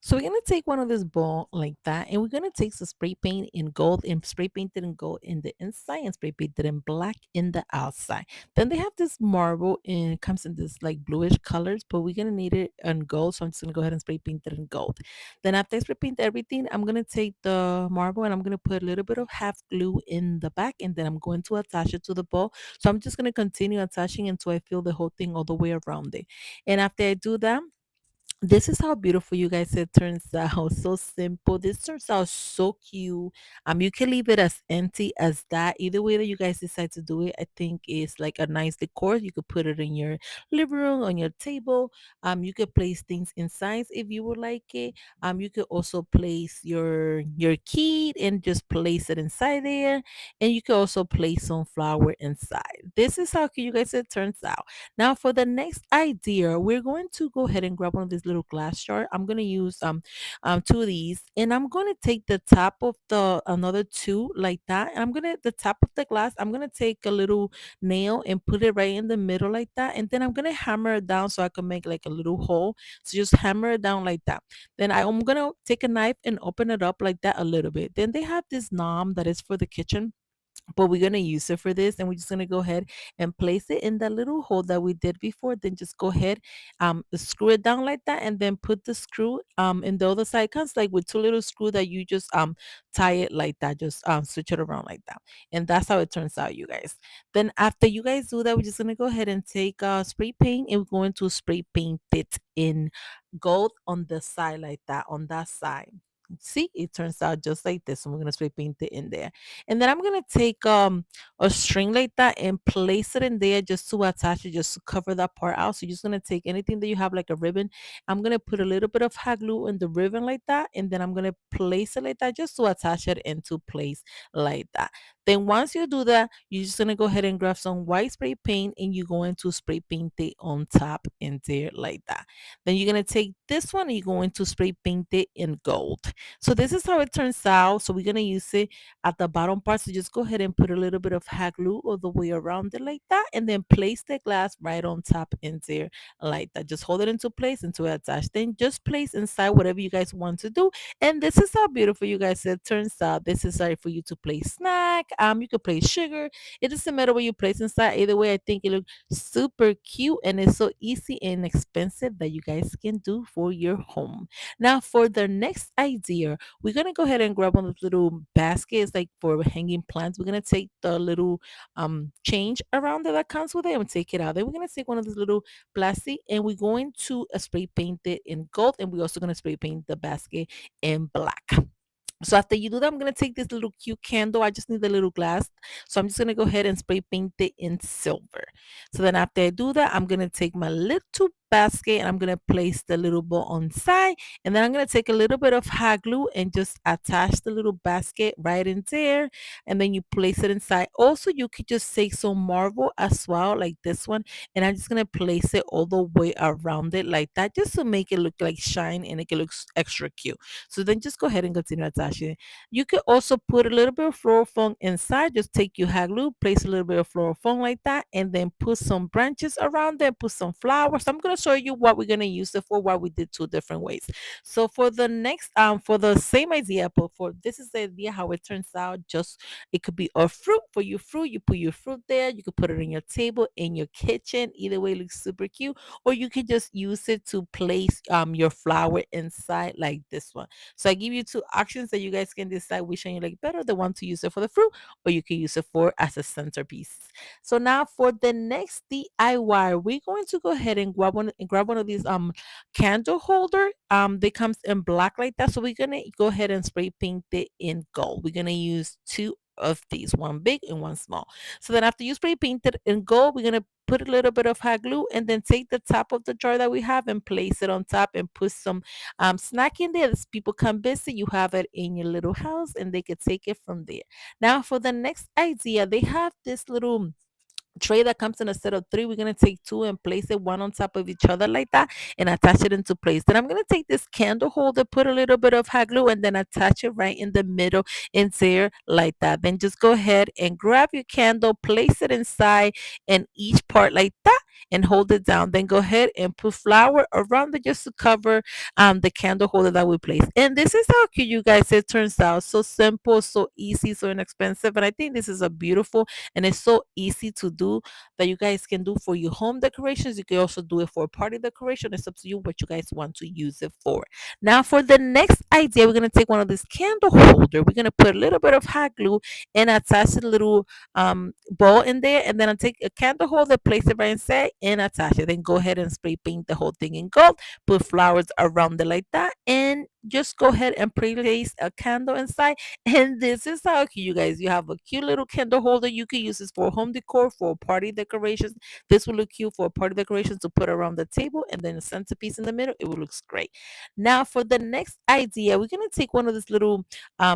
So we're gonna take one of this ball like that, and we're gonna take some spray paint in gold and spray paint it in gold in the inside and spray paint it in black in the outside. Then they have this marble and it comes in this like bluish colors, but we're gonna need it in gold. So I'm just gonna go ahead and spray paint it in gold. Then after I spray paint everything, I'm gonna take the marble and I'm gonna put a little bit of half glue in the back, and then I'm going to attach it to the ball. So I'm just gonna continue attaching until I feel the whole thing all the way around it. And after I do that, this is how beautiful you guys it turns out. So simple. This turns out so cute. You can leave it as empty as that. Either way that you guys decide to do it, I think is like a nice decor. You could put it in your living room, on your table. You could place things inside if you would like it. You could also place your key and just place it inside there. And you could also place some flower inside. This is how cute you guys it turns out. Now for the next idea, we're going to go ahead and grab one of these little glass jar. I'm gonna use two of these, and I'm gonna take the top of the another two like that. And I'm gonna the top of the glass. I'm gonna take a little nail and put it right in the middle like that, and then I'm gonna hammer it down so I can make like a little hole. So just hammer it down like that. Then I'm gonna take a knife and open it up like that a little bit. Then they have this knob that is for the kitchen, but we're going to use it for this, and we're just going to go ahead and place it in that little hole that we did before. Then just go ahead, screw it down like that, and then put the screw in the other side. Comes like with two little screw that you just tie it like that, just switch it around like that. And that's how it turns out, you guys. Then after you guys do that, we're just going to go ahead and take spray paint, and we're going to spray paint it in gold on the side like that, on that side. See, it turns out just like this, and we're gonna spray paint it in there. And then I'm gonna take a string like that and place it in there just to attach it, just to cover that part out. So you're just gonna take anything that you have like a ribbon. I'm gonna put a little bit of hot glue in the ribbon like that, and then I'm gonna place it like that just to attach it into place like that. Then once you do that, you're just gonna go ahead and grab some white spray paint, and you're going to spray paint it on top in there like that. Then you're gonna take this one and you're going to spray paint it in gold. So this is how it turns out. So we're gonna use it at the bottom part. So just go ahead and put a little bit of hot glue all the way around it like that, and then place the glass right on top in there like that. Just hold it into place until it attached. Then just place inside whatever you guys want to do. And this is how beautiful you guys it turns out. This is right for you to place snack. You could place sugar. It doesn't matter what you place inside. Either way, I think it looks super cute, and it's so easy and expensive that you guys can do for your home. Now for the next idea, we're gonna go ahead and grab one of those little baskets like for hanging plants. We're gonna take the little change around that comes with it and take it out. Then we're gonna take one of those little plastic, and we're going to spray paint it in gold, and we're also gonna spray paint the basket in black. So after you do that, I'm gonna take this little cute candle. I just need a little glass. So I'm just gonna go ahead and spray paint it in silver. So then after I do that, I'm gonna take my little basket and I'm gonna place the little bowl on side. And then I'm gonna take a little bit of hot glue and just attach the little basket right in there. And then you place it inside. Also, you could just take some marble as well, like this one. And I'm just gonna place it all the way around it like that, just to make it look like shine and it looks extra cute. So then just go ahead and continue attaching it. You could also put a little bit of floral foam inside. Just take your hot glue, place a little bit of floral foam like that, and then put some branches around there, put some flowers. I'm gonna show you what we're gonna use it for, what we did two different ways. So for the next for the same idea, but for this is the idea how it turns out. Just it could be a fruit for your fruit. You put your fruit there, you could put it on your table, in your kitchen. Either way it looks super cute. Or you could just use it to place your flower inside like this one. So I give you two options that you guys can decide which one you like better, the one to use it for the fruit, or you can use it for as a centerpiece. So now for the next DIY, we're going to go ahead and grab one of these candle holder. They comes in black like that. So we're gonna go ahead and spray paint it in gold. We're gonna use two of these, one big and one small. So then after you spray paint it in gold, we're gonna put a little bit of hot glue and then take the top of the jar that we have and place it on top and put some snack in there. As people come visit, you have it in your little house and they could take it from there. Now for the next idea, they have this little tray that comes in a set of three. We're going to take two and place it one on top of each other like that and attach it into place. Then I'm going to take this candle holder, put a little bit of hot glue, and then attach it right in the middle in there like that. Then just go ahead and grab your candle, place it inside in each part like that. and hold it down. Then go ahead and put flour around it just to cover the candle holder that we placed. And this is how cute, you guys. It turns out so simple, so easy, so inexpensive. And I think this is a beautiful, and it's so easy to do, that you guys can do for your home decorations. You can also do it for party decoration. It's up to you what you guys want to use it for. Now for the next idea, we're gonna take one of this candle holder. We're gonna put a little bit of hot glue and attach a little ball in there, and then I'll take a candle holder, place it right inside, and attach it. Then go ahead and spray paint the whole thing in gold. Put flowers around it like that, and just go ahead and place a candle inside. And this is how cute, you guys. You have a cute little candle holder. You can use this for home decor, for party decorations. This will look cute for party decorations to put around the table, and then a centerpiece in the middle. It will look great. Now for the next idea, we're gonna take one of this little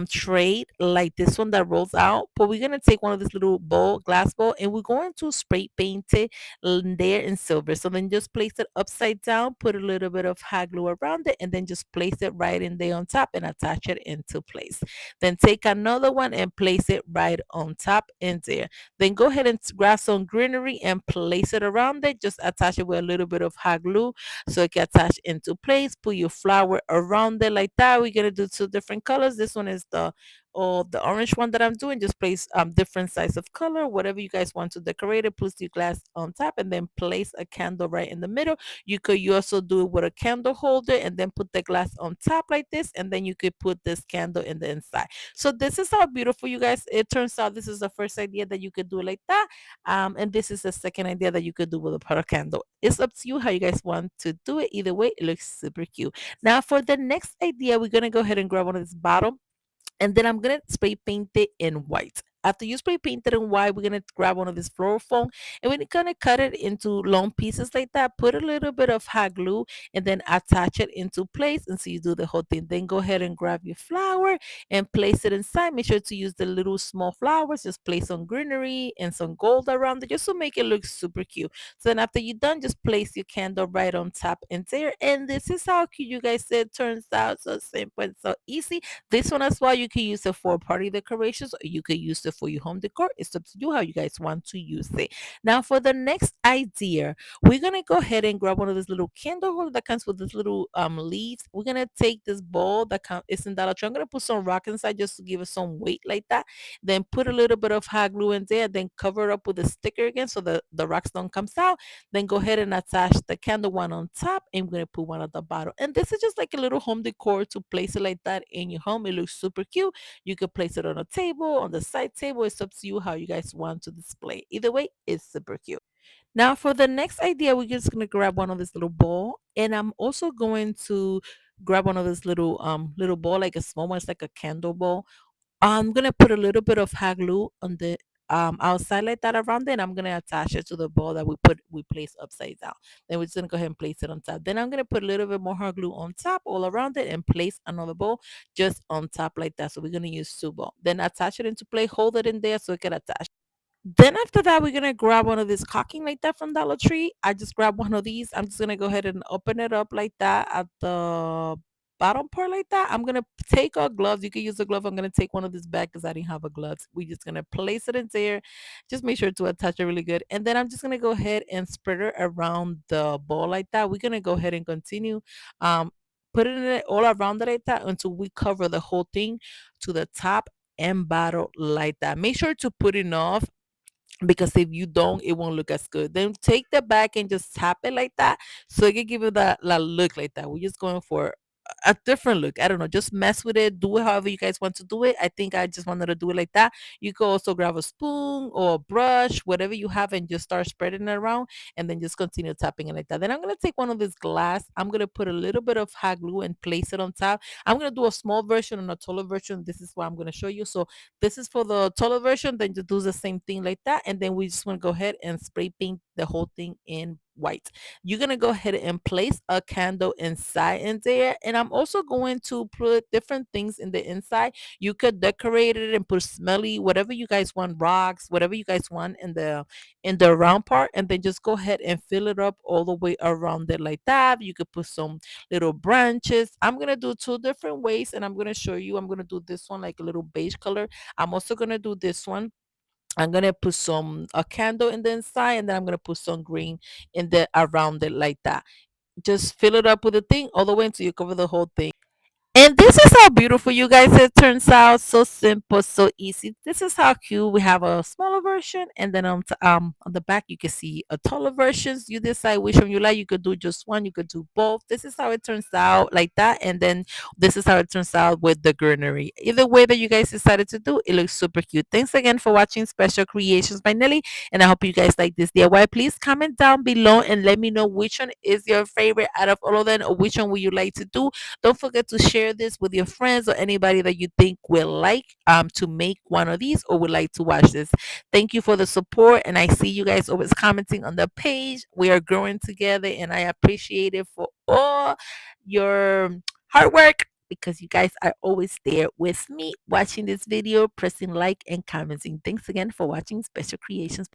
tray like this one that rolls out, but we're gonna take one of this little bowl, glass bowl, and we're going to spray paint it there in silver. So then just place it upside down, put a little bit of hot glue around it, and then just place it right in there on top and attach it into place. Then take another one and place it right on top in there. Then go ahead and grab some greenery and place it around it. Just attach it with a little bit of hot glue so it can attach into place. Put your flower around it like that. We're gonna do two different colors. This one is the orange one that I'm doing. Just place different size of color, whatever you guys want to decorate it. Place your glass on top, and then place a candle right in the middle. You also do it with a candle holder, and then put the glass on top like this, and then you could put this candle in the inside. So this is how beautiful, you guys, it turns out. This is the first idea that you could do it like that, and this is the second idea that you could do with a powder candle. It's up to you how you guys want to do it. Either way, it looks super cute. Now for the next idea, we're gonna go ahead and grab one of this bottle, and then I'm gonna spray paint it in white. After you spray paint it in white, we're gonna grab one of this floral foam, and we're gonna cut it into long pieces like that. Put a little bit of hot glue, and then attach it into place. And so you do the whole thing. Then go ahead and grab your flower and place it inside. Make sure to use the little small flowers. Just place some greenery and some gold around it, just to make it look super cute. So then after you're done, just place your candle right on top in there. And this is how cute, you guys. It turns out so simple and so easy. This one as well, you can use it for party decorations, or you can use it for your home decor. It's up to you how you guys want to use it. Now for the next idea, we're gonna go ahead and grab one of these little candle holder that comes with this little leaves. We're gonna take this ball that is in Dollar Tree. I'm gonna put some rock inside just to give it some weight like that. Then put a little bit of hot glue in there. Then cover it up with a sticker again so the rocks don't come out. Then go ahead and attach the candle one on top, and we're gonna put one at the bottom. And this is just like a little home decor to place it like that in your home. It looks super cute. You could place it on a table, on the side table. It's up to you how you guys want to display. Either way, it's super cute. Now for the next idea, we're just gonna grab one of this little ball, and I'm also going to grab one of this little ball, like a small one. It's like a candle ball. I'm gonna put a little bit of hot glue on the outside like that around it, and I'm gonna attach it to the ball that we place upside down. Then we're just gonna go ahead and place it on top. Then I'm gonna put a little bit more hot glue on top all around it, and place another ball just on top like that. So we're gonna use two ball. Then attach it into place, hold it in there so it can attach. Then after that, we're gonna grab one of these caulking like that from Dollar Tree. I just grabbed one of these. I'm just gonna go ahead and open it up like that at the bottom part like that. I'm gonna take our gloves. You can use a glove. I'm gonna take one of this back because I didn't have a gloves. We're just gonna place it in there. Just make sure to attach it really good. And then I'm just gonna go ahead and spread it around the ball like that. We're gonna go ahead and continue. Um, put it in it all around it like that until we cover the whole thing to the top and bottom like that. Make sure to put enough, because if you don't, it won't look as good. Then take the back and just tap it like that so it can give you that look like that. We're just going for a different look. I don't know, just mess with it, do it however you guys want to do it. I think I just wanted to do it like that. You could also grab a spoon or a brush, whatever you have, and just start spreading it around, and then just continue tapping it like that. Then I'm going to take one of this glass. I'm going to put a little bit of hot glue and place it on top. I'm going to do a small version and a taller version. This is what I'm going to show you. So this is for the taller version. Then just do the same thing like that. And then we just want to go ahead and spray paint the whole thing in white. You're going to go ahead and place a candle inside in there. And I'm also going to put different things in the inside. You could decorate it and put smelly, whatever you guys want, rocks, whatever you guys want in the round part. And then just go ahead and fill it up all the way around it like that. You could put some little branches. I'm going to do two different ways, and I'm going to show you. I'm going to do this one like a little beige color. I'm also going to do this one I'm gonna put some a candle in the inside, and then I'm gonna put some green in the around it like that. Just fill it up with the thing all the way until you cover the whole thing. And this is how beautiful, you guys, it turns out. So simple, so easy. This is how cute. We have a smaller version, and then on the back you can see a taller versions. You decide which one you like. You could do just one, you could do both. This is how it turns out like that, and then this is how it turns out with the greenery. Either way that you guys decided to do, it looks super cute. Thanks again for watching Special Creations by Nelly, and I hope you guys like this DIY. Please comment down below and let me know which one is your favorite out of all of them, or which one would you like to do. Don't forget to share this with your friends or anybody that you think will like to make one of these or would like to watch this. Thank you for the support, and I see you guys always commenting on the page. We are growing together, and I appreciate it for all your hard work, because you guys are always there with me watching this video, pressing like and commenting. Thanks again for watching Special Creations.